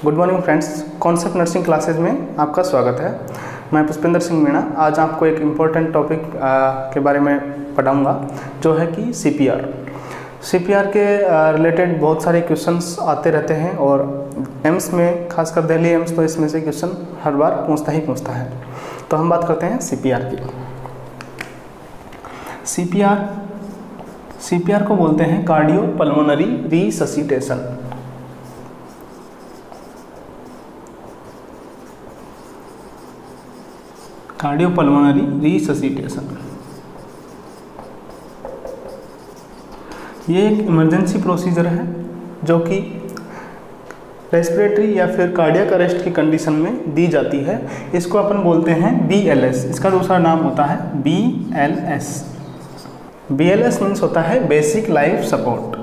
Good morning friends, concept nursing classes में आपका स्वागत है। मैं पुष्पेंद्र सिंह मीणा आज आपको एक इम्पोर्टेंट टॉपिक के बारे में पढ़ाऊंगा जो है कि सीपीआर के रिलेटेड बहुत सारे क्वेश्चंस आते रहते हैं और एम्स में, खासकर दिल्ली एम्स, तो इसमें से क्वेश्चन हर बार पूछता है। तो हम बात करते हैं सीपीआर की। सीपीआर को बोलते हैं cardio pulmonary resuscitation. Cardiopulmonary resuscitation ये एक इमरजेंसी प्रोसीजर है जो कि रेस्पिरेटरी या फिर कार्डियक अरेस्ट की कंडीशन में दी जाती है। इसको अपन बोलते हैं BLS। इसका दूसरा नाम होता है BLS। BLS मीन्स होता है बेसिक लाइफ सपोर्ट।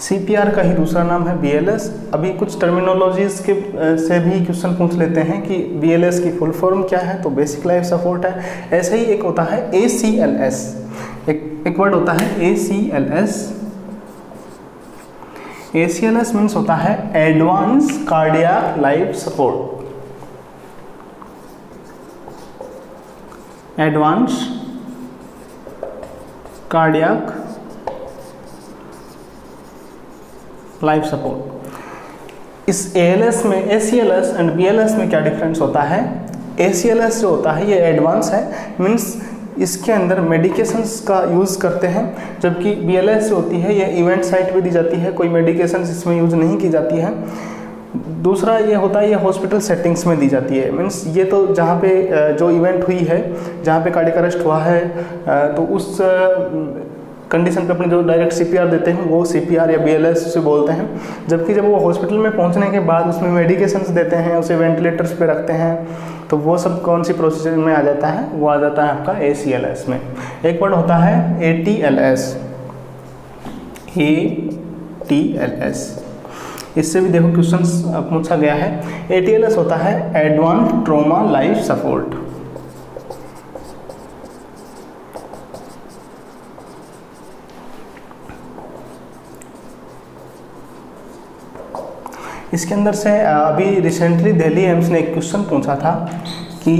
सीपीआर का ही दूसरा नाम है BLS। अभी कुछ टर्मिनोलॉजीज के से भी क्वेश्चन पूछ लेते हैं कि BLS की फुल फॉर्म क्या है, तो बेसिक लाइफ सपोर्ट है। ऐसे ही एक होता है ACLS, एक वर्ड होता है ACLS। ACLS मीन्स होता है advance cardiac life support. Advance cardiac life support. इस ALS में ACLS एंड BLS में क्या डिफरेंस होता है? ACLS जो होता है ये एडवांस है, मीन्स इसके अंदर मेडिकेशंस का यूज़ करते हैं, जबकि BLS जो होती है ये इवेंट साइट पे दी जाती है, कोई मेडिकेशंस इसमें यूज नहीं की जाती है। दूसरा ये होता है ये हॉस्पिटल सेटिंग्स में दी जाती है, मीन्स ये तो जहाँ पे जो इवेंट हुई है, जहाँ पे कार्डियक अरेस्ट हुआ है, तो उस कंडीशन पे अपने जो डायरेक्ट CPR देते हैं वो CPR या BLS से बोलते हैं। जबकि जब वो हॉस्पिटल में पहुंचने के बाद उसमें मेडिकेशंस देते हैं, उसे वेंटिलेटर्स पे रखते हैं, तो वो सब कौन सी प्रोसीजर में आ जाता है? वो आ जाता है आपका ACLS में। एक वर्ड होता है ATLS। ATLS इससे भी देखो क्वेश्चंस पूछा गया है। ATLS होता है एडवांस ट्रॉमा लाइफ सपोर्ट। इसके अंदर से अभी रिसेंटली दिल्ली एम्स ने एक क्वेश्चन पूछा था कि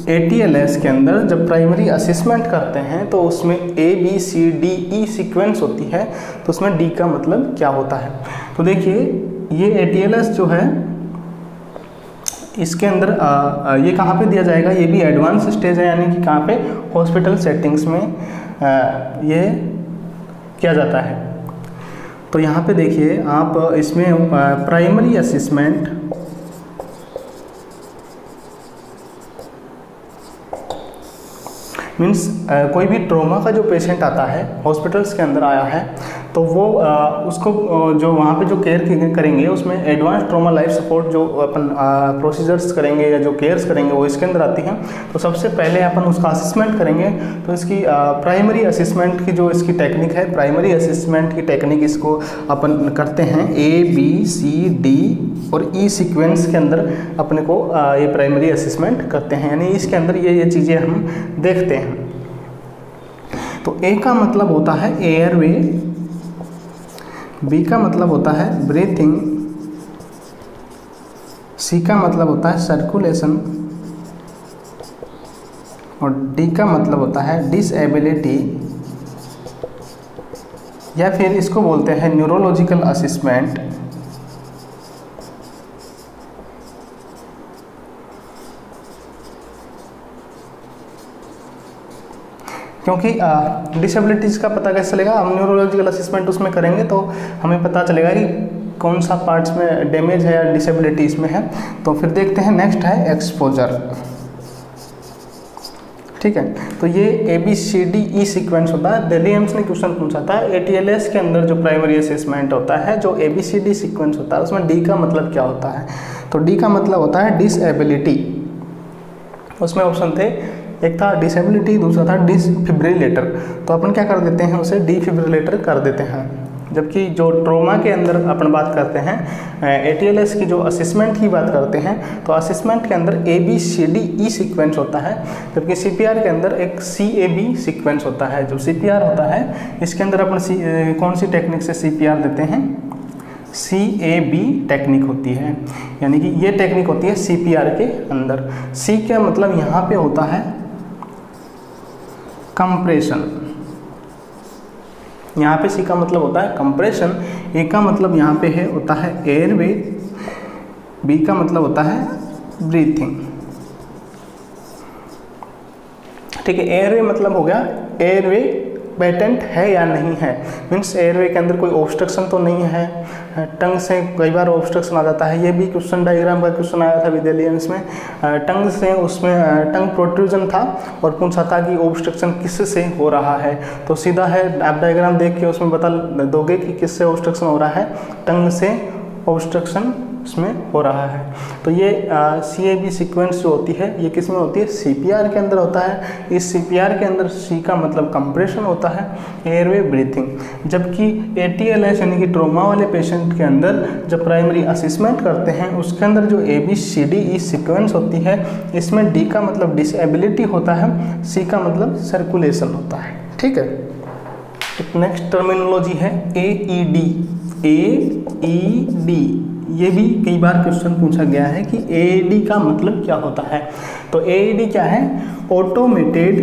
ATLS के अंदर जब प्राइमरी असेसमेंट करते हैं तो उसमें ABCDE सीक्वेंस होती है, तो उसमें D का मतलब क्या होता है? तो देखिए ये ATLS जो है इसके अंदर ये कहाँ पे दिया जाएगा? ये भी एडवांस स्टेज है, यानी कि कहाँ पे? हॉस्पिटल सेटिंग्स में ये किया जाता है। तो यहाँ पे देखिए आप इसमें प्राइमरी असेसमेंट मीन्स कोई भी ट्रॉमा का जो पेशेंट आता है, हॉस्पिटल्स के अंदर आया है, तो वो उसको जो वहाँ पे जो केयर करेंगे उसमें एडवांस ट्रॉमा लाइफ सपोर्ट जो अपन प्रोसीजर्स करेंगे या जो केयर्स करेंगे वो इसके अंदर आती हैं। तो सबसे पहले अपन उसका असेसमेंट करेंगे, तो इसकी प्राइमरी असेसमेंट की जो इसकी टेक्निक है, प्राइमरी असेसमेंट की टेक्निक इसको अपन करते हैं ABCD और E सीक्वेंस के अंदर अपने को ये प्राइमरी असेसमेंट करते हैं, यानी इसके अंदर ये चीज़ें हम देखते हैं। तो A का मतलब होता है एयरवे, B का मतलब होता है ब्रीथिंग, C का मतलब होता है सर्कुलेशन और D का मतलब होता है डिसेबिलिटी, या फिर इसको बोलते हैं न्यूरोलॉजिकल असेसमेंट। क्योंकि डिसेबिलिटीज़ का पता कैसे चलेगा? हम न्यूरोलॉजिकल असेसमेंट उसमें करेंगे तो हमें पता चलेगा कि कौन सा पार्ट्स में डैमेज है या डिसेबिलिटी इसमें है। तो फिर देखते हैं, नेक्स्ट है एक्सपोजर। ठीक है, तो ये ABCDE सीक्वेंस होता है। दिल्ली एम्स ने क्वेश्चन पूछा था ATLS के अंदर जो प्राइमरी असेसमेंट होता है, जो ABCD सीक्वेंस होता है, उसमें D का मतलब क्या होता है? तो D का मतलब होता है डिसेबिलिटी। उसमें ऑप्शन थे, एक था डिसेबिलिटी, दूसरा था डिफिब्रिलेटर। तो अपन क्या कर देते हैं, उसे डिफिब्रिलेटर कर देते हैं। जबकि जो ट्रोमा के अंदर अपन बात करते हैं ATLS की जो असेसमेंट की बात करते हैं तो असेसमेंट के अंदर ABCDE सीक्वेंस होता है, जबकि CPR के अंदर एक CAB सीक्वेंस होता है। जो CPR होता है इसके अंदर अपन कौन सी टेक्निक से CPR देते हैं, CAB टेक्निक होती है, यानी कि ये टेक्निक होती है CPR के अंदर। C का मतलब यहाँ पे होता है कंप्रेशन, यहाँ पे C का मतलब होता है कंप्रेशन, A का मतलब यहाँ पे है होता है एयरवे, B का मतलब होता है ब्रीथिंग। ठीक है, एयरवे मतलब हो गया एयरवे पेटेंट है या नहीं है, मीन्स एयरवे के अंदर कोई ऑब्स्ट्रक्शन तो नहीं है। टंग से कई बार ऑब्स्ट्रक्शन आ जाता है, ये भी क्वेश्चन डायग्राम का क्वेश्चन आया था विद्यालय में। टंग से उसमें टंग प्रोट्रूजन था और पूछा था कि ऑब्स्ट्रक्शन किस से हो रहा है, तो सीधा है आप डायग्राम देख के उसमें बता दोगे कि किससे ऑब्स्ट्रक्शन हो रहा है, टंग से ऑब्स्ट्रक्शन इसमें हो रहा है। तो ये CAB सीक्वेंस जो होती है ये किस में होती है, CPR के अंदर होता है। इस CPR के अंदर C का मतलब कंप्रेशन होता है, एयरवे ब्रीथिंग। जबकि ATLS यानी कि ट्रोमा वाले पेशेंट के अंदर जब प्राइमरी असेसमेंट करते हैं उसके अंदर जो ABCDE सीक्वेंस होती है इसमें D का मतलब डिसेबिलिटी होता है, C का मतलब सर्कुलेशन होता है। ठीक है, नेक्स्ट टर्मिनोलॉजी है AED। AED ये भी कई बार क्वेश्चन पूछा गया है कि AED का मतलब क्या होता है। तो AED क्या है, automated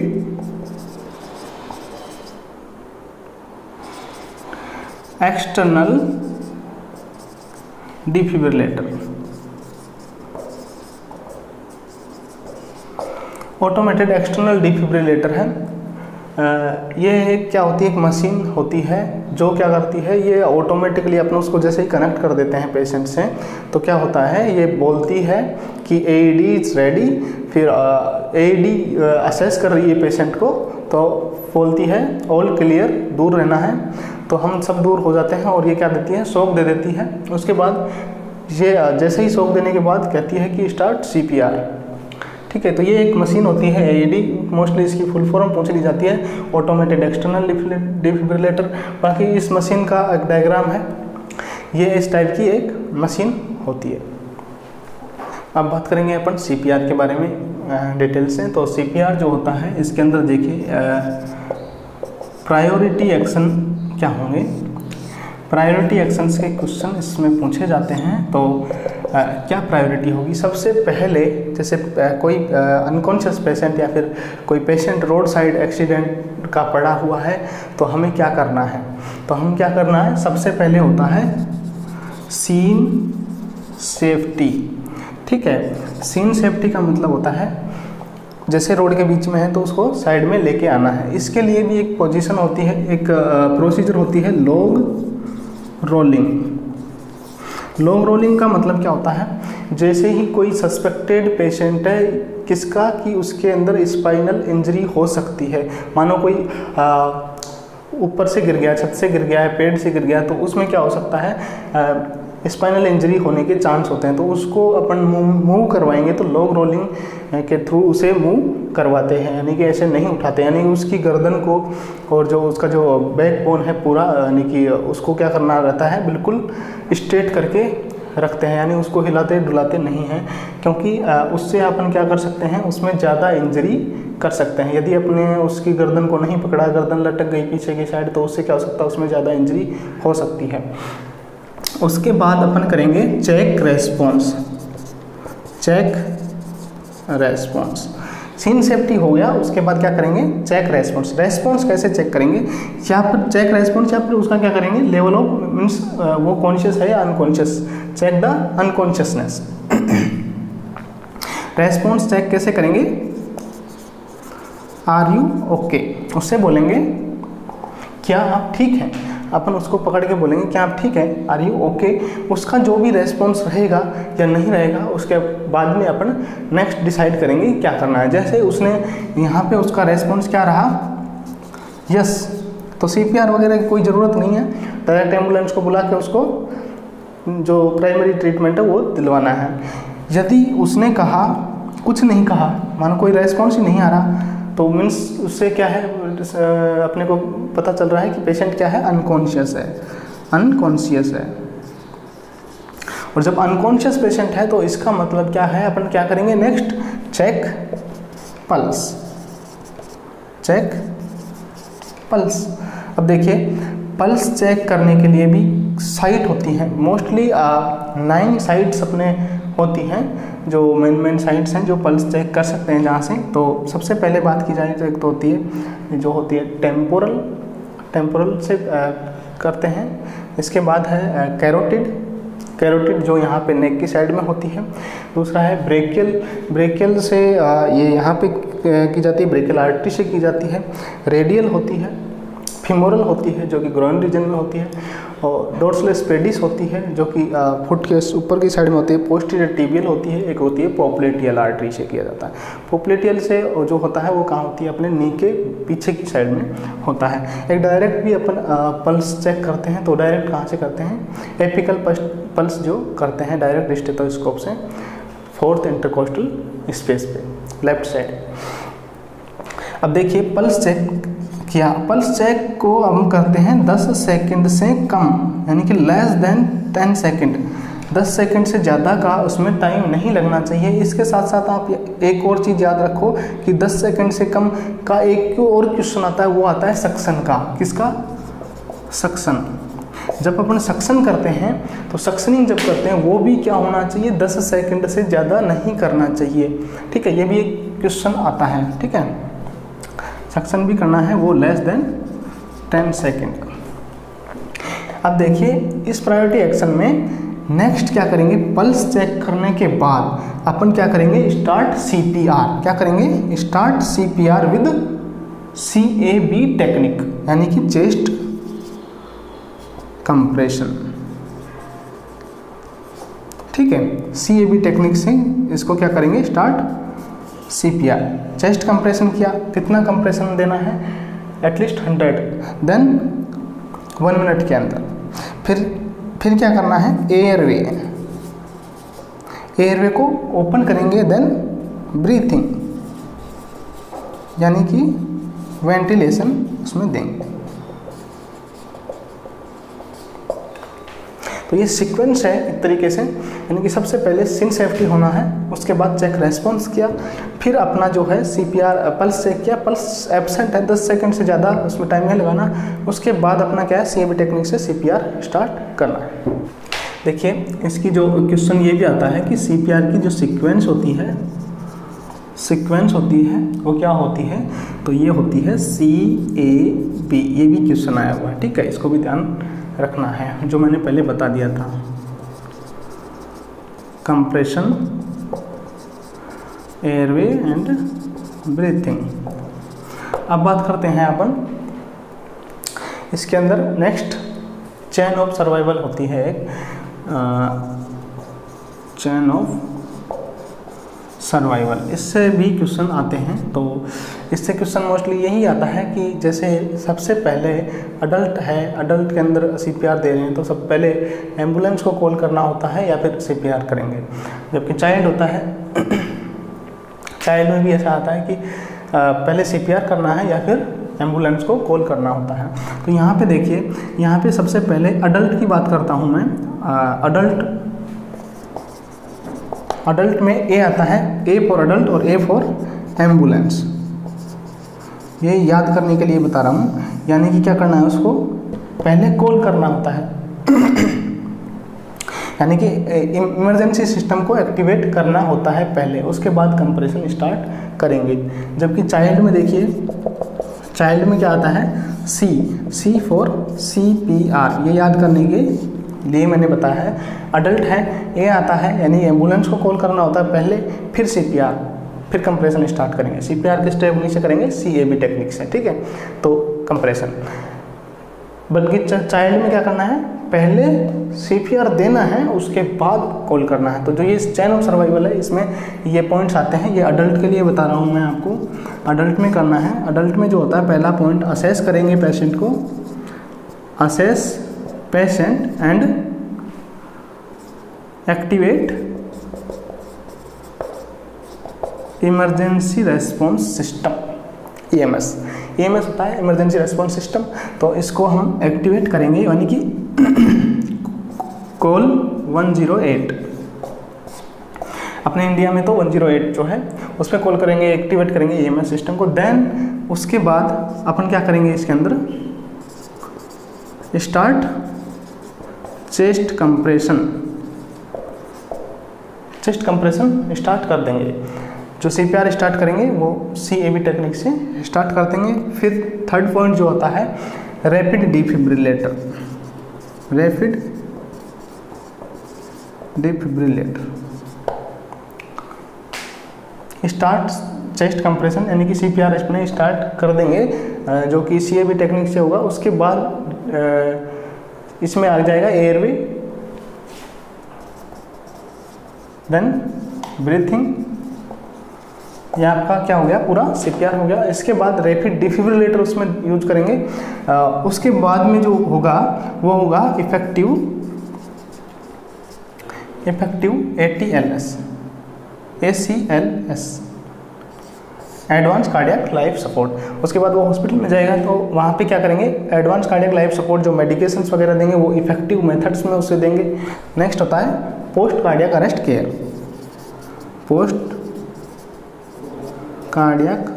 external defibrillator. Automated external defibrillator है। ये क्या होती है, एक मशीन होती है जो क्या करती है, ये ऑटोमेटिकली अपने उसको जैसे ही कनेक्ट कर देते हैं पेशेंट से तो क्या होता है, ये बोलती है कि AED इज़ रेडी। फिर AED असेस कर रही है पेशेंट को तो बोलती है ऑल क्लियर, दूर रहना है। तो हम सब दूर हो जाते हैं और ये क्या देती है, शॉक दे देती है। उसके बाद ये जैसे ही शॉक देने के बाद कहती है कि स्टार्ट CPR। ठीक है, तो ये एक मशीन होती है AED, मोस्टली इसकी फुल फॉर्म पूछ ली जाती है ऑटोमेटेड एक्सटर्नल डिफिब्रिलेटर। बाकी इस मशीन का एक डायग्राम है, ये इस टाइप की एक मशीन होती है। अब बात करेंगे अपन CPR के बारे में डिटेल से। तो CPR जो होता है इसके अंदर देखिए प्रायोरिटी एक्शन क्या होंगे, प्रायोरिटी एक्शंस के क्वेश्चन इसमें पूछे जाते हैं। तो क्या प्रायोरिटी होगी, सबसे पहले जैसे कोई अनकॉन्शियस पेशेंट या फिर कोई पेशेंट रोड साइड एक्सीडेंट का पड़ा हुआ है तो हमें क्या करना है, तो हम क्या करना है, सबसे पहले होता है सीन सेफ्टी। ठीक है, सीन सेफ्टी का मतलब होता है जैसे रोड के बीच में है तो उसको साइड में लेके आना है। इसके लिए भी एक पोजीशन होती है, एक प्रोसीजर होती है लॉग रोलिंग। लॉग रोलिंग का मतलब क्या होता है, जैसे ही कोई सस्पेक्टेड पेशेंट है किसका कि उसके अंदर स्पाइनल इंजरी हो सकती है, मानो कोई ऊपर से गिर गया, छत से गिर गया है, पेड़ से गिर गया, तो उसमें क्या हो सकता है स्पाइनल इंजरी होने के चांस होते हैं। तो उसको अपन मूव करवाएंगे तो लॉग रोलिंग के थ्रू उसे मूव करवाते हैं, यानी कि ऐसे नहीं उठाते, यानी कि उसकी गर्दन को और जो उसका जो बैक बोन है पूरा, यानी कि उसको क्या करना रहता है, बिल्कुल स्ट्रेट करके रखते हैं, यानी उसको हिलाते डुलाते नहीं हैं, क्योंकि उससे अपन क्या कर सकते हैं, उसमें ज़्यादा इंजरी कर सकते हैं। यदि अपने उसकी गर्दन को नहीं पकड़ा, गर्दन लटक गई पीछे की साइड, तो उससे क्या हो सकता है, उसमें ज़्यादा इंजरी हो सकती है। उसके बाद अपन करेंगे check response. Check response, scene safety हो गया, उसके बाद क्या करेंगे, चेक रेस्पॉन्स। रेस्पॉन्स कैसे चेक करेंगे, यहाँ पर चेक रेस्पॉन्स, यहाँ पर उसका क्या करेंगे, लेवल ऑफ मीन्स वो कॉन्शियस है या unconscious, check the unconsciousness. Response check कैसे करेंगे, आर यू ओके, उससे बोलेंगे क्या आप ठीक हैं, अपन उसको पकड़ के बोलेंगे क्या आप ठीक हैं, आर यू ओके। उसका जो भी रेस्पॉन्स रहेगा या नहीं रहेगा उसके बाद में अपन नेक्स्ट डिसाइड करेंगे क्या करना है। जैसे उसने यहाँ पे उसका रेस्पॉन्स क्या रहा, यस, तो CPR वगैरह की कोई ज़रूरत नहीं है, डायरेक्ट एम्बुलेंस को बुला के उसको जो प्राइमरी ट्रीटमेंट है वो दिलवाना है। यदि उसने कहा, कुछ नहीं कहा, मानो कोई रेस्पॉन्स ही नहीं आ रहा, तो मीन्स उससे क्या है, अपने को पता चल रहा है कि पेशेंट क्या है, अनकॉन्शियस है। अनकॉन्शियस है। और जब अनकॉन्शियस पेशेंट है तो इसका मतलब क्या है, अपन क्या करेंगे next, check pulse, check pulse. अब देखिए पल्स चेक करने के लिए भी साइट होती हैं, मोस्टली 9 साइट्स अपने होती हैं जो मेन साइट्स हैं जो पल्स चेक कर सकते हैं जहाँ से। तो सबसे पहले बात की जाए तो एक तो होती है जो होती है टेम्पोरल से करते हैं। इसके बाद है कैरोटिड जो यहाँ पे नेक की साइड में होती है। दूसरा है ब्रेकियल से ये यहाँ पे की जाती है, ब्रेकियल आर्टरी से की जाती है। रेडियल होती है, फीमोरल होती है जो कि ग्रोइन रीजन में होती है, और डोर्सलेस पेडिस होती है जो कि फुट के ऊपर की साइड में होती है। पोस्टीरियर टिबियल होती है, एक होती है पोप्लेटियल आर्टरी से किया जाता है। पोप्लेटियल से जो होता है वो कहाँ होती है, अपने नी के पीछे की साइड में होता है। एक डायरेक्ट भी अपन पल्स चेक करते हैं तो डायरेक्ट कहाँ से करते हैं, एपिकल पल्स जो करते हैं डायरेक्ट स्टेथोस्कोप से 4th इंटरकोस्टल स्पेस पे लेफ्ट साइड। अब देखिए पल्स चेक किया, पल्स चेक को हम करते हैं 10 सेकंड से कम, यानी कि लेस देन 10 सेकंड। 10 सेकंड से ज़्यादा का उसमें टाइम नहीं लगना चाहिए। इसके साथ साथ आप एक और चीज़ याद रखो कि 10 सेकंड से कम का एक और क्वेश्चन आता है, वो आता है सक्शन का। किसका, सक्शन। जब अपन सक्शन करते हैं तो सक्शनिंग जब करते हैं वो भी क्या होना चाहिए, 10 सेकंड से ज़्यादा नहीं करना चाहिए। ठीक है, ये भी एक क्वेश्चन आता है। ठीक है, सक्शन भी करना है वो लेस देन 10 सेकेंड। अब देखिए इस प्रायोरिटी एक्शन में नेक्स्ट क्या करेंगे, पल्स चेक करने के बाद अपन क्या करेंगे, स्टार्ट CPR। क्या करेंगे, start CPR with CAB technique, यानी कि चेस्ट कंप्रेशन। ठीक है, CAB टेक्निक से इसको क्या करेंगे, स्टार्ट CPR। चेस्ट कंप्रेशन किया, कितना कंप्रेशन देना है, एटलीस्ट 100, देन 1 मिनट के अंदर। फिर क्या करना है, एयरवे को ओपन करेंगे, देन ब्रीथिंग, यानी कि वेंटिलेशन उसमें देंगे। तो ये सीक्वेंस है एक तरीके से, यानी कि सबसे पहले सिन सेफ्टी होना है, उसके बाद चेक रेस्पॉन्स किया, फिर अपना जो है CPR पल्स चेक किया, पल्स एब्सेंट है 10 सेकंड से ज़्यादा उसमें टाइम नहीं लगाना, उसके बाद अपना क्या है CAB टेक्निक से CPR स्टार्ट करना है। देखिए इसकी जो क्वेश्चन ये भी आता है कि CPR की जो सीक्वेंस होती है वो क्या होती है, तो ये होती है CAB। ये भी क्वेश्चन आया हुआ है। ठीक है, इसको भी ध्यान रखना है, जो मैंने पहले बता दिया था, कंप्रेशन, एयरवे एंड ब्रीथिंग। अब बात करते हैं अपन इसके अंदर नेक्स्ट चेन ऑफ सर्वाइवल होती है, चेन ऑफ सर्वाइवल। इससे भी क्वेश्चन आते हैं। तो इससे क्वेश्चन मोस्टली यही आता है कि जैसे सबसे पहले अडल्ट है, अडल्ट के अंदर CPR दे रहे हैं तो सब पहले एम्बुलेंस को कॉल करना होता है या फिर CPR करेंगे। जबकि चाइल्ड होता है, चाइल्ड में भी ऐसा आता है कि पहले CPR करना है या फिर एम्बुलेंस को कॉल करना होता है। तो यहाँ पे देखिए, यहाँ पे सबसे पहले अडल्ट की बात करता हूँ मैं। अडल्ट में A आता है, A फॉर अडल्ट और A फॉर एम्बुलेंस। ये याद करने के लिए बता रहा हूँ, यानी कि क्या करना है, उसको पहले कॉल करना होता है यानी कि इमरजेंसी सिस्टम को एक्टिवेट करना होता है पहले, उसके बाद कंप्रेशन स्टार्ट करेंगे। जबकि चाइल्ड में देखिए, चाइल्ड में क्या आता है, C फॉर CPR। ये याद करने के लिए मैंने बताया है। अडल्ट है, A आता है, यानी एम्बुलेंस को कॉल करना होता है पहले, फिर CPR, फिर कंप्रेशन स्टार्ट करेंगे। CPR के स्टेप नीचे करेंगे CAB टेक्निक से। ठीक है, तो कंप्रेशन। बल्कि चाइल्ड में क्या करना है, पहले CPR देना है, उसके बाद कॉल करना है। तो जो ये चेन ऑफ सर्वाइवल है, इसमें ये पॉइंट्स आते हैं। ये अडल्ट के लिए बता रहा हूँ मैं आपको, अडल्ट में करना है। अडल्ट में जो होता है, पहला पॉइंट असेस करेंगे पेशेंट को, assess patient and activate emergency response system, EMS। EMS होता है इमरजेंसी रेस्पॉन्स सिस्टम, तो इसको हम एक्टिवेट करेंगे, यानी कि कॉल 108। अपने इंडिया में तो 108 जो है उस पर कॉल करेंगे, एक्टिवेट करेंगे EMS सिस्टम को। देन उसके बाद अपन क्या करेंगे, इसके अंदर स्टार्ट चेस्ट कंप्रेशन स्टार्ट कर देंगे। जो CPR स्टार्ट करेंगे वो CAB टेक्निक से स्टार्ट कर देंगे। फिर थर्ड पॉइंट जो होता है rapid defibrillator, start chest compression, यानी कि CPR इसमें स्टार्ट कर देंगे जो कि CAB टेक्निक से होगा। उसके बाद इसमें आ जाएगा एयरवे, देन ब्रीथिंग, ये आपका क्या हो गया, पूरा CPR हो गया। इसके बाद रैपिड डिफिब्रिलेटर उसमें यूज करेंगे। उसके बाद में जो होगा वो होगा effective ACLS, advance cardiac life support. उसके बाद वो हॉस्पिटल में जाएगा तो वहाँ पे क्या करेंगे, एडवांस कार्डियक लाइफ सपोर्ट जो मेडिकेशंस वगैरह देंगे वो इफेक्टिव मेथड्स में उसे देंगे। नेक्स्ट होता है post cardiac arrest care, post cardiac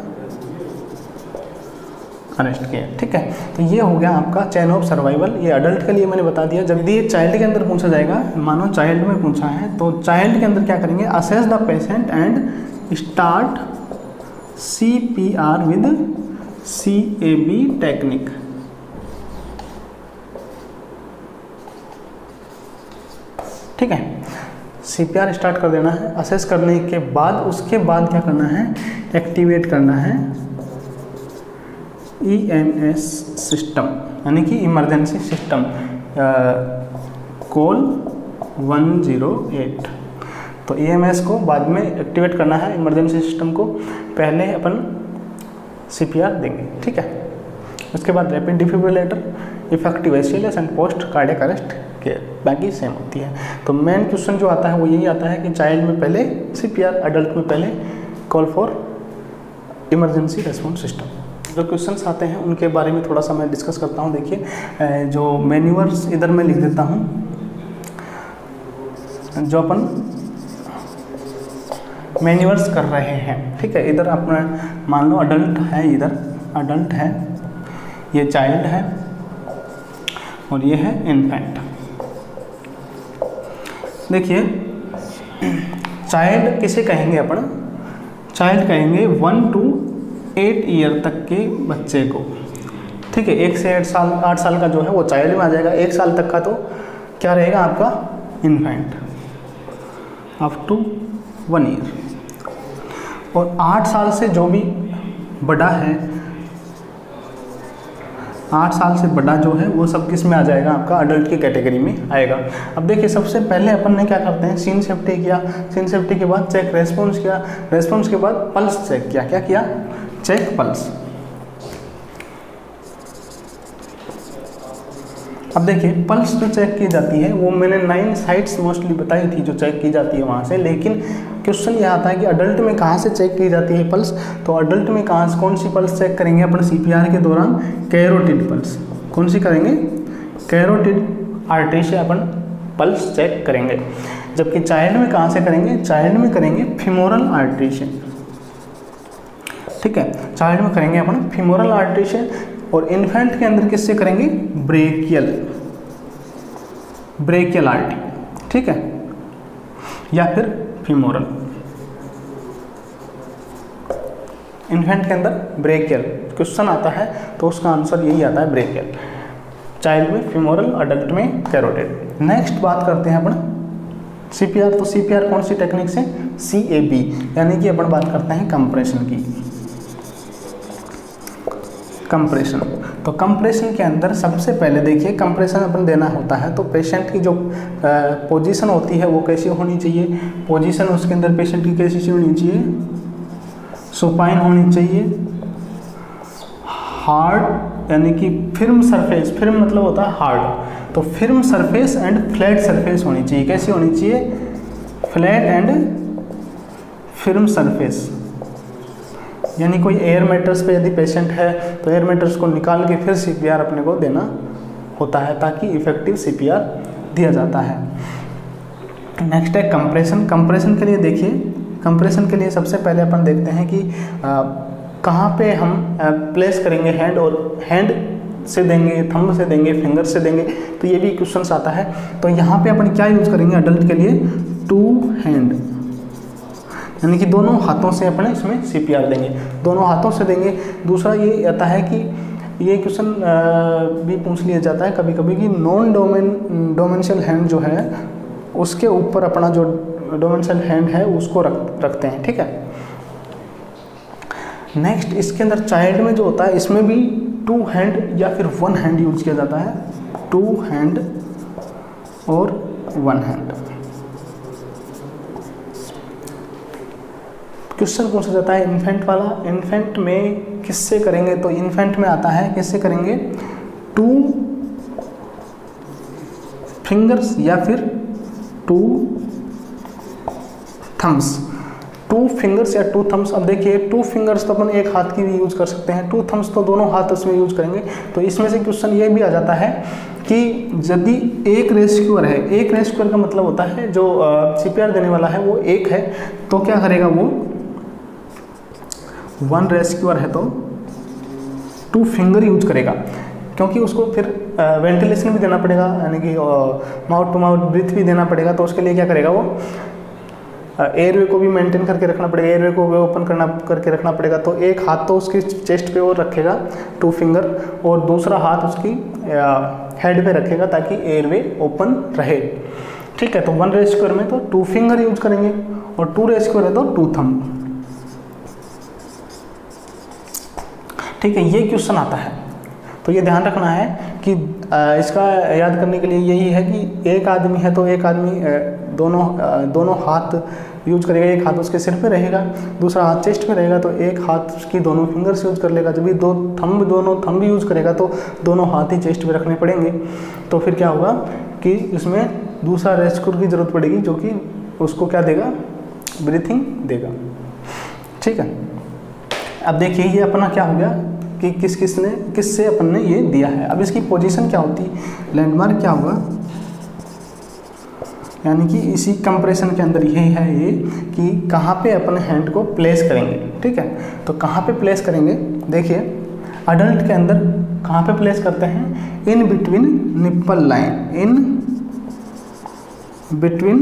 arrest care, ठीक है। तो ये हो गया आपका चेन ऑफ सर्वाइवल। ये अडल्ट के लिए मैंने बता दिया। जब भी ये चाइल्ड के अंदर पूछा जाएगा, मानो चाइल्ड में पूछा है, तो चाइल्ड के अंदर क्या करेंगे, assess the patient and start CPR with CAB technique. ठीक है, CPR स्टार्ट कर देना है। असेस करने के बाद उसके बाद क्या करना है, एक्टिवेट करना है EMS सिस्टम, यानी कि इमरजेंसी सिस्टम, कॉल 108। तो EMS को बाद में एक्टिवेट करना है, इमरजेंसी सिस्टम को पहले अपन CPR देंगे, ठीक है। उसके बाद rapid defibrillator, effective ACLS and post cardiac arrest care, बाकी सेम होती है। तो मेन क्वेश्चन जो आता है वो यही आता है कि चाइल्ड में पहले CPR, अडल्ट में पहले call for emergency response system. जो क्वेश्चंस आते हैं उनके बारे में थोड़ा सा मैं डिस्कस करता हूँ। देखिए जो मैन्यूअर्स इधर मैं लिख देता हूँ, जो अपन मैन्यूअर्स कर रहे हैं, ठीक है। इधर अपना मान लो अडल्ट है, इधर अडल्ट है, ये चाइल्ड है और ये है इन्फेंट। देखिए चाइल्ड किसे कहेंगे अपन, चाइल्ड कहेंगे 1 to 8 ईयर तक के बच्चे को, ठीक है। 1 से 8 साल का जो है वो चाइल्ड में आ जाएगा। 1 साल तक का तो क्या रहेगा आपका इन्फेंट, अप टू 1 ईयर। और 8 साल से जो भी बड़ा है, 8 साल से बड़ा जो है वो सब किस में आ जाएगा, आपका अडल्ट की कैटेगरी में आएगा। अब देखिए सबसे पहले अपन ने क्या करते हैं, सीन सेफ्टी किया, सीन सेफ्टी के बाद चेक रेस्पॉन्स किया, रेस्पॉन्स के बाद पल्स चेक किया, क्या किया, चेक पल्स। अब देखिए पल्स जो चेक की जाती है वो मैंने 9 साइट्स मोस्टली बताई थी जो चेक की जाती है वहाँ से। लेकिन क्वेश्चन ये आता है कि अडल्ट में कहाँ से चेक की जाती है पल्स, तो अडल्ट में कौन सी पल्स चेक करेंगे अपन CPR के दौरान, कैरोटिड पल्स। कौन सी करेंगे, कैरोटिड आर्टरी से अपन पल्स चेक करेंगे। जबकि चाइल्ड में कहाँ से करेंगे, चाइल्ड में करेंगे फीमोरल आर्टरी से, ठीक है। चाइल्ड में करेंगे अपन फीमोरल आर्टरी से। और इन्फेंट के अंदर किससे करेंगे, ब्रेकियल आर्टरी, ठीक है, या फिर फीमोरल। इन्फेंट के अंदर ब्रेकियल क्वेश्चन आता है तो उसका आंसर यही आता है, ब्रेकियल। चाइल्ड में फीमोरल, अडल्ट में कैरोटिड। नेक्स्ट बात करते हैं अपन CPR। तो CPR कौन सी टेक्निक से, CAB, यानी कि अपन बात करते हैं कंप्रेशन की। कंप्रेशन, तो कंप्रेशन के अंदर सबसे पहले देखिए कंप्रेशन अपन देना होता है तो पेशेंट की जो पोजीशन होती है वो कैसी होनी चाहिए, पोजीशन उसके अंदर पेशेंट की कैसी होनी चाहिए, सुपाइन होनी चाहिए, हार्ड यानी कि फिर्म सरफेस, फिर्म मतलब होता है हार्ड, तो फिर्म सरफेस एंड फ्लैट सरफेस होनी चाहिए। कैसी होनी चाहिए, फ्लैट एंड फिर्म सरफेस, यानी कोई एयर मैटर्स पे यदि पेशेंट है तो एयर मैटर्स को निकाल के फिर CPR अपने को देना होता है, ताकि इफेक्टिव CPR दिया जाता है। नेक्स्ट है कंप्रेशन। कंप्रेशन के लिए देखिए, कंप्रेशन के लिए सबसे पहले अपन देखते हैं कि कहाँ पे हम प्लेस करेंगे हैंड, और हैंड से देंगे, थंब से देंगे, फिंगर से देंगे, तो ये भी क्वेश्चन आता है। तो यहाँ पे अपन क्या यूज़ करेंगे अडल्ट के लिए, 2 हैंड, यानी कि दोनों हाथों से अपने इसमें CPR देंगे, दोनों हाथों से देंगे। दूसरा ये आता है कि ये क्वेश्चन भी पूछ लिया जाता है कभी कभी कि नॉन डोमेंशियल हैंड जो है उसके ऊपर अपना जो डोमेंशियल हैंड है उसको रखते हैं, ठीक है। नेक्स्ट इसके अंदर चाइल्ड में जो होता है इसमें भी 2 हैंड या फिर 1 हैंड यूज किया जाता है, 2 हैंड और 1 हैंड। क्वेश्चन पूछा जाता है इन्फेंट वाला, इन्फेंट में किससे करेंगे, तो इन्फेंट में आता है किससे करेंगे, 2 फिंगर्स या फिर 2 थम्स, 2 फिंगर्स या 2 थम्स। अब देखिए 2 फिंगर्स तो अपन एक हाथ की भी यूज कर सकते हैं, 2 थम्स तो दोनों हाथ उसमें यूज करेंगे। तो इसमें से क्वेश्चन ये भी आ जाता है कि यदि एक रेस्क्यूअर है, एक रेस्क्यूअर का मतलब होता है जो CPR देने वाला है वो एक है, तो क्या करेगा वो, 1 रेस्क्यूअर है तो 2 फिंगर यूज करेगा, क्योंकि उसको फिर वेंटिलेशन भी देना पड़ेगा, यानी कि माउथ टू माउथ ब्रीथ भी देना पड़ेगा। तो उसके लिए क्या करेगा वो, एयरवे को भी मेंटेन करके रखना पड़ेगा, एयरवे को ओपन करके रखना पड़ेगा। तो एक हाथ तो उसकी चेस्ट पे और रखेगा 2 फिंगर, और दूसरा हाथ उसकी हेड पे रखेगा ताकि एयरवे ओपन रहे, ठीक है। तो 1 रेस्क्यूअर में तो 2 फिंगर यूज करेंगे, और 2 रेस्क्यूअर है तो 2 थंब, ठीक है। ये क्वेश्चन आता है, तो ये ध्यान रखना है कि इसका याद करने के लिए यही है कि एक आदमी है तो एक आदमी दोनों हाथ यूज करेगा, एक हाथ उसके सिर पे रहेगा, दूसरा हाथ चेस्ट पे रहेगा, तो एक हाथ उसकी दोनों फिंगर्स यूज कर लेगा। जब भी दोनों थंब यूज करेगा तो दोनों हाथ ही चेस्ट पे रखने पड़ेंगे। तो फिर क्या होगा कि इसमें दूसरा रेस्क्यूअर की जरूरत पड़ेगी जो कि उसको क्या देगा, ब्रीथिंग देगा, ठीक है। अब देखिए ये अपना क्या हो गया कि किससे अपन ने ये दिया है। अब इसकी पोजीशन क्या होती है, लैंडमार्क क्या होगा, यानी कि इसी कंप्रेशन के अंदर यही है ये कि कहाँ पे अपन हैंड को प्लेस करेंगे, ठीक है। तो कहाँ पे प्लेस करेंगे, देखिए अडल्ट के अंदर कहाँ पे प्लेस करते हैं, in between nipple line, in between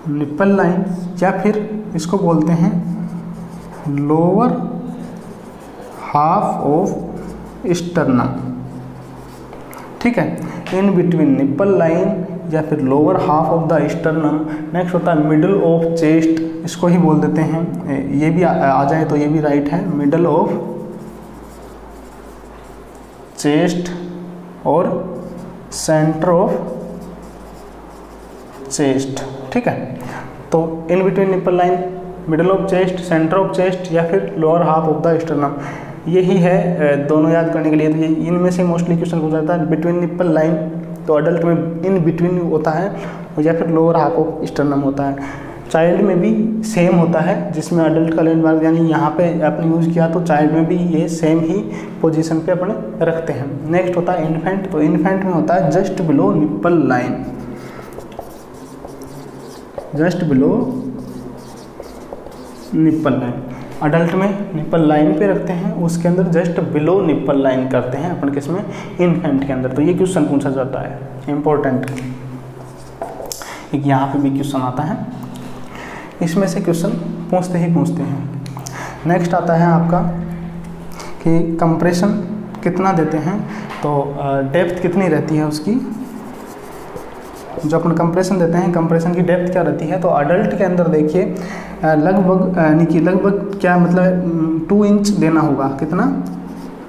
nipple line, या फिर इसको बोलते हैं लोअर हाफ ऑफ स्टर्नम, ठीक है। इन बिटवीन निप्पल लाइन या फिर lower half of the sternum. Next होता है मिडल ऑफ चेस्ट, इसको ही बोल देते हैं, ये भी आ जाए तो ये भी राइट है, मिडल ऑफ चेस्ट और सेंटर ऑफ चेस्ट, ठीक है। तो in between nipple line, middle of chest, centre of chest या फिर lower half of the sternum, यही है दोनों याद करने के लिए। तो ये इनमें से मोस्टली क्वेश्चन पूछा जाता है। बिटवीन निप्पल लाइन तो अडल्ट में इन बिटवीन होता है, या फिर लोअर हाफ ऑफ स्टर्नम होता है। चाइल्ड में भी सेम होता है, जिसमें अडल्ट का लैंडमार्क यानी यहाँ पे आपने यूज़ किया, तो चाइल्ड में भी ये सेम ही पोजीशन पे अपने रखते हैं। नेक्स्ट होता है इन्फेंट, तो इन्फेंट में होता है just below nipple line, just below nipple line. Adult में निप्पल लाइन पे रखते हैं, उसके अंदर जस्ट बिलो निप्पल लाइन करते हैं अपन किसमें, इन्फेंट के अंदर। तो ये क्वेश्चन पूछा जाता है इम्पोर्टेंट, एक यहाँ पे भी क्वेश्चन आता है, इसमें से क्वेश्चन पूछते हैं। नेक्स्ट आता है आपका कि कंप्रेशन कितना देते हैं, तो डेप्थ कितनी रहती है उसकी, जो अपन कंप्रेशन देते हैं कंप्रेशन की डेप्थ क्या रहती है। तो अडल्ट के अंदर देखिए लगभग यानी कि लगभग क्या मतलब 2 इंच देना होगा, कितना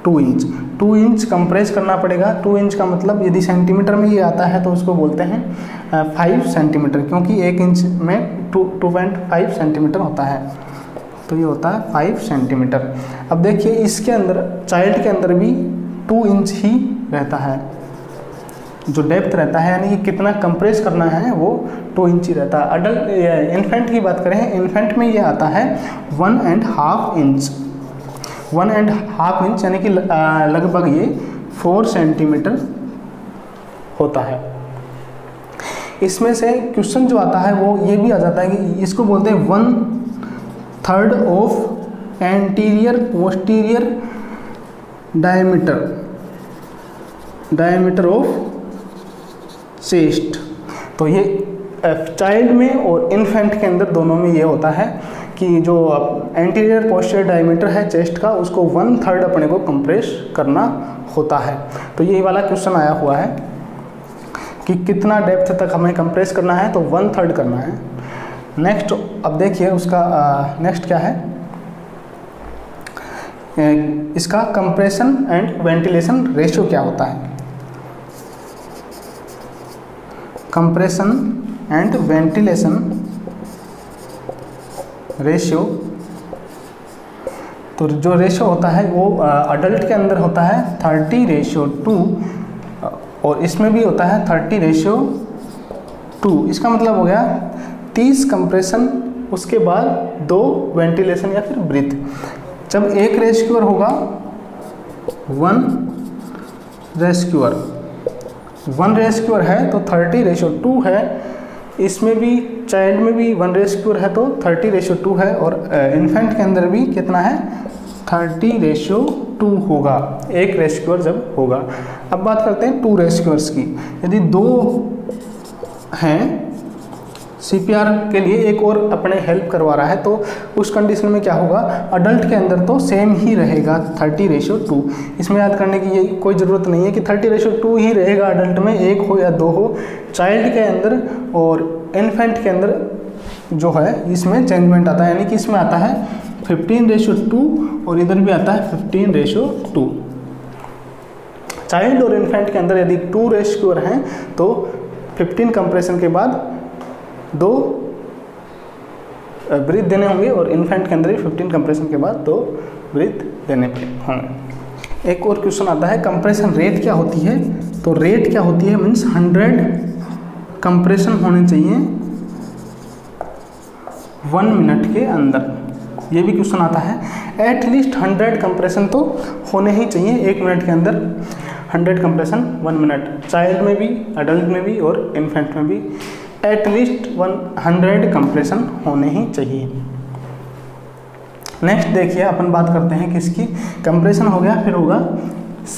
2 इंच कंप्रेस करना पड़ेगा। 2 इंच का मतलब यदि सेंटीमीटर में ये आता है तो उसको बोलते हैं 5 सेंटीमीटर, क्योंकि 1 इंच में 2.5 सेंटीमीटर होता है, तो ये होता है 5 सेंटीमीटर। अब देखिए इसके अंदर चाइल्ड के अंदर भी 2 इंच ही रहता है, जो डेप्थ रहता है यानी कि कितना कंप्रेस करना है वो 2 इंच ही रहता है। अडल्ट इन्फेंट की बात करें, इन्फेंट में ये आता है 1.5 इंच, 1.5 इंच यानी कि लगभग ये 4 सेंटीमीटर होता है। इसमें से क्वेश्चन जो आता है वो ये भी आ जाता है कि इसको बोलते हैं 1/3 of anterior posterior diameter of chest. तो ये चाइल्ड में और इन्फेंट के अंदर दोनों में ये होता है कि जो एंटीरियर पोस्टीरियर डायमीटर है चेस्ट का, उसको 1/3 अपने को कंप्रेस करना होता है। तो ये वाला क्वेश्चन आया हुआ है कि कितना डेप्थ तक हमें कंप्रेस करना है, तो 1/3 करना है। नेक्स्ट अब देखिए उसका नेक्स्ट क्या है, इसका कंप्रेशन एंड वेंटिलेशन रेशियो क्या होता है। कंप्रेशन एंड वेंटिलेशन रेशियो, तो जो रेशियो होता है वो अडल्ट के अंदर होता है 30:2 और इसमें भी होता है 30:2। इसका मतलब हो गया 30 कंप्रेशन, उसके बाद 2 वेंटिलेशन या फिर ब्रीथ। जब एक रेस्क्यूअर होगा 1 रेस्क्यूअर है तो 30:2 है। इसमें भी चाइल्ड में भी 1 रेस्क्यूअर है तो 30:2 है और इन्फेंट के अंदर भी कितना है 30:2 होगा एक रेस्क्यूअर जब होगा। अब बात करते हैं 2 रेस्क्यूअर्स की। यदि 2 हैं सीपीआर के लिए, एक और अपने हेल्प करवा रहा है, तो उस कंडीशन में क्या होगा, अडल्ट के अंदर तो सेम ही रहेगा 30:2। इसमें याद करने की ये कोई ज़रूरत नहीं है कि 30:2 ही रहेगा अडल्ट में, 1 हो या 2 हो। चाइल्ड के अंदर और इन्फेंट के अंदर जो है इसमें चेंजमेंट आता है, यानी कि इसमें आता है 15:2 और इधर भी आता है 15:2। चाइल्ड और इन्फेंट के अंदर यदि 2 रेस्क्यूअर हैं तो 15 कंप्रेशन के बाद 2 ब्रीथ देने होंगे और इन्फेंट के अंदर भी 15 कंप्रेशन के बाद 2 ब्रीथ देने होंगे। एक और क्वेश्चन आता है कंप्रेशन रेट क्या होती है। तो रेट क्या होती है मीन्स 100 कंप्रेशन होने चाहिए 1 मिनट के अंदर। ये भी क्वेश्चन आता है, एटलीस्ट 100 कंप्रेशन तो होने ही चाहिए 1 मिनट के अंदर। 100 कंप्रेशन 1 मिनट, चाइल्ड में भी, अडल्ट में भी और इन्फेंट में भी एटलीस्ट 100 कंप्रेशन होने ही चाहिए। नेक्स्ट देखिए अपन बात करते हैं किसकी, कंप्रेशन हो गया, फिर होगा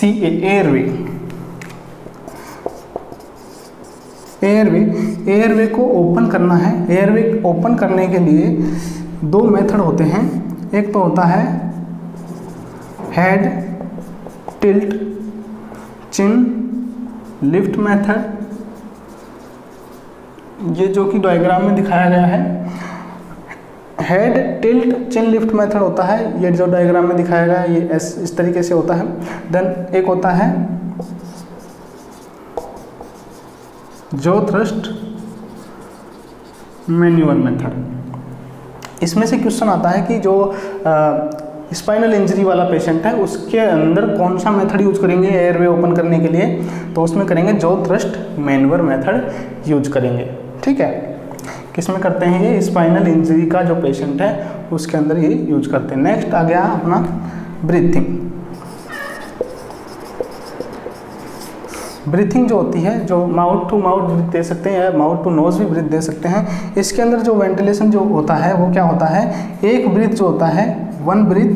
एयरवे। एयरवे को ओपन करना है। एयरवे ओपन करने के लिए 2 मेथड होते हैं। एक तो होता है हेड टिल्ट चिन लिफ्ट मेथड, ये जो कि डायग्राम में दिखाया गया है। हेड टिल्ट चिन लिफ्ट मेथड होता है, ये जो डायग्राम में दिखाया गया है ये इस तरीके से होता है। देन एक होता है जो थ्रस्ट मैन्यूअल मेथड। इसमें से क्वेश्चन आता है कि जो स्पाइनल इंजरी वाला पेशेंट है उसके अंदर कौन सा मेथड यूज करेंगे एयरवे ओपन करने के लिए, तो उसमें करेंगे जो थ्रस्ट मैन्यूअल मेथड यूज करेंगे। ठीक है, किसमें करते हैं ये, स्पाइनल इंजरी का जो पेशेंट है उसके अंदर ये यूज करते हैं। नेक्स्ट आ गया अपना ब्रीथिंग। ब्रीथिंग जो होती है, जो माउथ टू माउथ ब्रीथ दे सकते हैं या माउथ टू नोज भी ब्रीथ दे सकते हैं। इसके अंदर जो वेंटिलेशन जो होता है वो क्या होता है, एक ब्रीथ जो होता है 1 ब्रीथ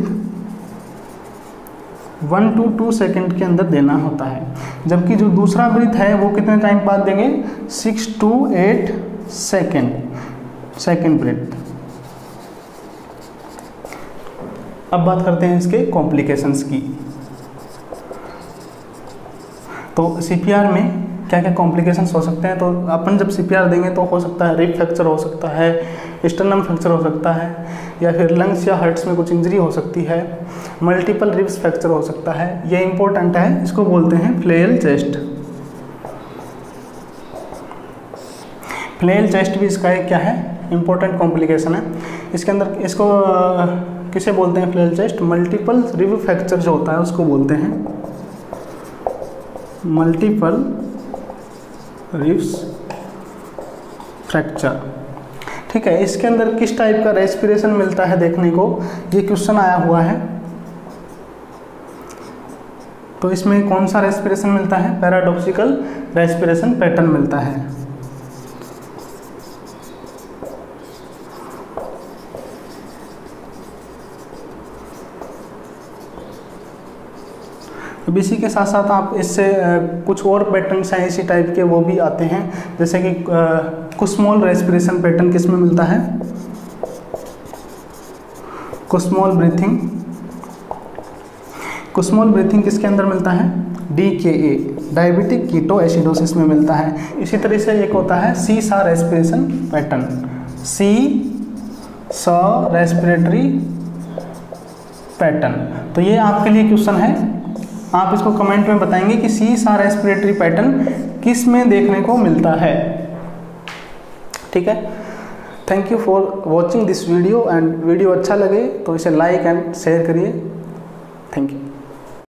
1 to 2 सेकेंड के अंदर देना होता है, जबकि जो दूसरा ब्रीथ है वो कितने टाइम बाद देंगे, 6 to 8 सेकेंड ब्रीथ। अब बात करते हैं इसके कॉम्प्लिकेशंस की। तो सीपीआर में क्या क्या कॉम्प्लिकेशंस हो सकते हैं, तो अपन जब सीपीआर देंगे तो हो सकता है रिब फ्रैक्चर हो सकता है, स्टर्नम फ्रैक्चर हो सकता है, या फिर लंग्स या हार्ट्स में कुछ इंजरी हो सकती है, मल्टीपल रिब्स फ्रैक्चर हो सकता है। ये इंपॉर्टेंट है, इसको बोलते हैं फ्लेयल चेस्ट। फ्लेयल चेस्ट भी इसका एक क्या है, इंपॉर्टेंट कॉम्प्लिकेशन है। इसके अंदर इसको किसे बोलते हैं फ्लेयल चेस्ट, मल्टीपल रिब फ्रैक्चर जो होता है उसको बोलते हैं मल्टीपल रिब्स फ्रैक्चर। ठीक है, इसके अंदर किस टाइप का रेस्पिरेशन मिलता है देखने को, ये क्वेश्चन आया हुआ है। तो इसमें कौन सा रेस्पिरेशन मिलता है, पैराडॉक्सिकल रेस्पिरेशन पैटर्न मिलता है। अब इसी के साथ साथ आप इससे कुछ और पैटर्न्स हैं इसी टाइप के, वो भी आते हैं, जैसे कि कुस्मोल रेस्पिरेशन पैटर्न किस में मिलता है, कुस्मोल ब्रीथिंग। कुस्मोल ब्रीथिंग किसके अंदर मिलता है, DKA डायबिटिक कीटो एसिडोसिस में मिलता है। इसी तरह से एक होता है सी-सा रेस्पिरेशन पैटर्न, सी-सा रेस्पिरेटरी पैटर्न। तो ये आपके लिए क्वेश्चन है, आप इसको कमेंट में बताएंगे कि सी-सा रेस्पिरेटरी पैटर्न किस में देखने को मिलता है। ठीक है, thank you for watching this video, and video अच्छा लगे तो इसे लाइक एंड शेयर करिए। Thank you.